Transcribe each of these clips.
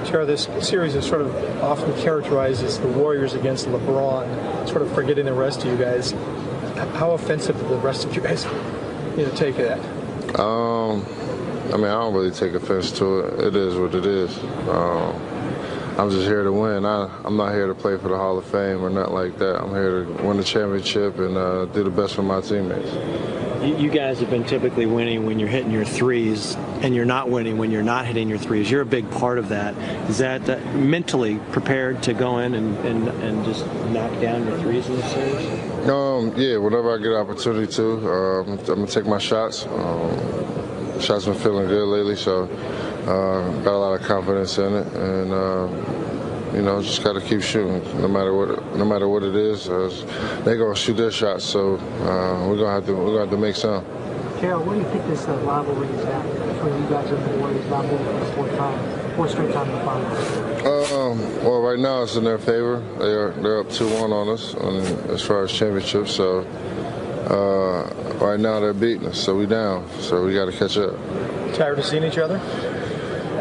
Chair, this series is sort of often characterized as the Warriors against LeBron, sort of forgetting the rest of you guys. How offensive do the rest of you guys take that? I mean, I don't really take offense to it. It is what it is. I'm just here to win. I'm not here to play for the Hall of Fame or nothing like that. I'm here to win the championship and do the best for my teammates. You guys have been typically winning when you're hitting your threes, and you're not winning when you're not hitting your threes. You're a big part of that. Is that mentally prepared to go in and just knock down your threes in this series? Yeah, whenever I get an opportunity to, I'm going to take my shots. Shots been feeling good lately, so got a lot of confidence in it, and just got to keep shooting, no matter what it is. They're gonna shoot their shots, so we're gonna have to make some. Gerald, what do you think this rivalry is at between you guys and the Warriors? Not moving for the fourth straight time in the finals. Well, right now it's in their favor. They're up 2-1 on us as far as championships. So right now they're beating us, so we down. So we got to catch up. Tired of seeing each other?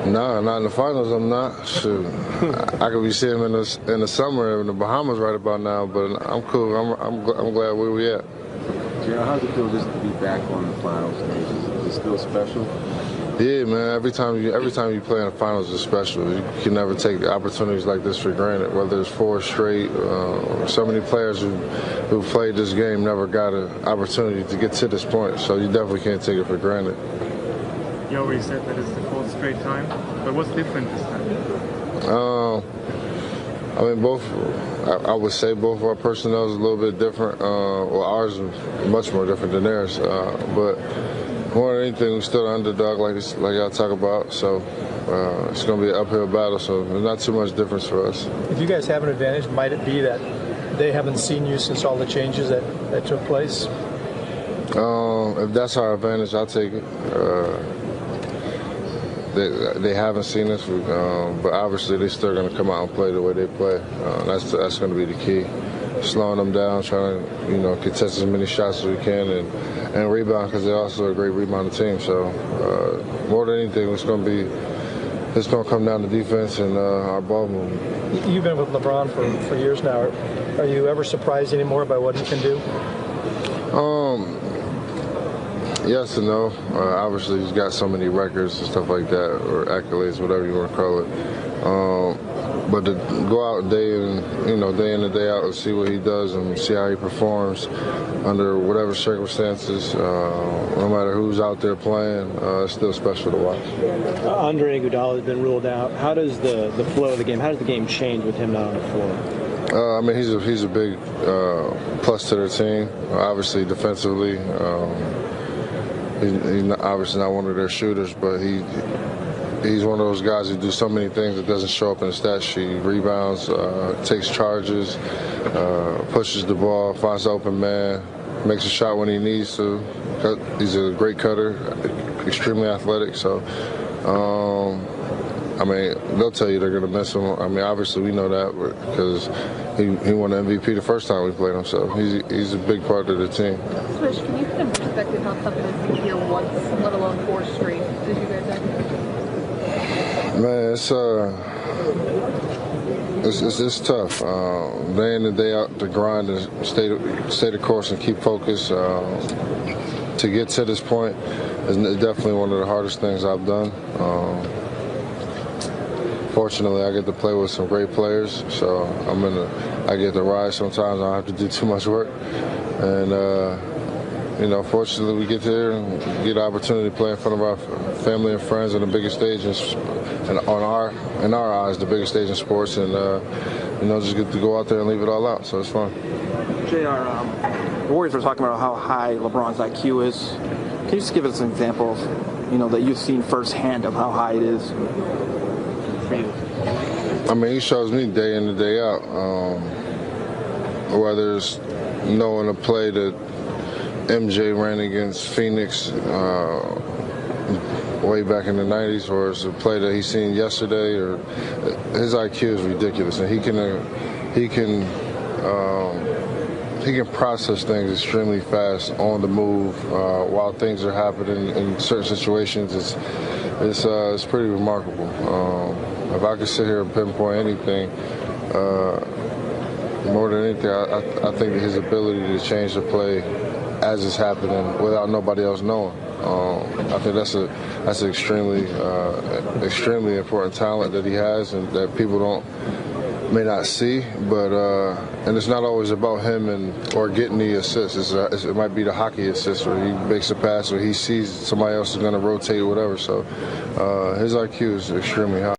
No, not in the finals. I'm not. Shoot, I could be seeing him in the summer in the Bahamas right about now. But I'm cool. I'm glad where we at. Gerald, how does it feel just to be back on the finals stage? Is it still special? Yeah, man. Every time you play in the finals is special. You can never take opportunities like this for granted. Whether it's 4 straight, so many players who played this game never got an opportunity to get to this point. So you definitely can't take it for granted. You already said that it's the 4th straight time, but what's different this time? I mean, I would say both of our personnel is a little bit different. Well, ours is much more different than theirs. But more than anything, we're still the underdog, like y'all talk about. So it's going to be an uphill battle. So there's not too much difference for us. If you guys have an advantage, might it be that they haven't seen you since all the changes that took place? If that's our advantage, I'll take it. They haven't seen us, but obviously they're still going to come out and play the way they play. That's going to be the key. Slowing them down, trying to contest as many shots as we can and rebound, because they're also a great rebounding team. So more than anything, it's going to come down to defense and our ball movement. You've been with LeBron for years now. Are you ever surprised anymore by what he can do? Yes and no. Obviously, he's got so many records and stuff like that, or accolades, whatever you want to call it. But to go out day in and day out and see what he does and see how he performs under whatever circumstances, no matter who's out there playing, it's still special to watch. Andre Iguodala has been ruled out. How does the flow of the game? How does the game change with him not on the floor? I mean, he's a big plus to their team. Obviously, defensively. He's obviously not one of their shooters, but he's one of those guys who do so many things that doesn't show up in the stat sheet. Rebounds, takes charges, pushes the ball, finds an open man, makes a shot when he needs to. He's a great cutter, extremely athletic. So, I mean, they'll tell you they're going to miss him. I mean, obviously we know that because he won the MVP the first time we played him. So he's a big part of the team. Swish, can you put in perspective how tough it is to be here once, let alone 4 straight? Did you guys have? Man, it's tough. Day in and day out, to grind and stay the course and keep focused. To get to this point is definitely one of the hardest things I've done. Fortunately, I get to play with some great players, so I get to rise sometimes. I don't have to do too much work, and fortunately, we get here and get the opportunity to play in front of our family and friends on the biggest stage, and in our eyes, the biggest stage in sports, and just get to go out there and leave it all out. So it's fun. JR, the Warriors were talking about how high LeBron's IQ is. Can you just give us an example of, that you've seen firsthand of how high it is? I mean, he shows me day in and day out. Whether it's knowing a play that MJ ran against Phoenix way back in the 90s, or it's a play that he's seen yesterday, or his IQ is ridiculous, and he can process things extremely fast on the move while things are happening in certain situations. It's pretty remarkable. if I could sit here and pinpoint anything, more than anything, I think that his ability to change the play as it's happening without nobody else knowing. I think that's an extremely important talent that he has, and that people may not see. But and it's not always about him or getting the assist. It might be the hockey assist, where he makes a pass, or he sees somebody else is going to rotate, whatever. So his IQ is extremely high.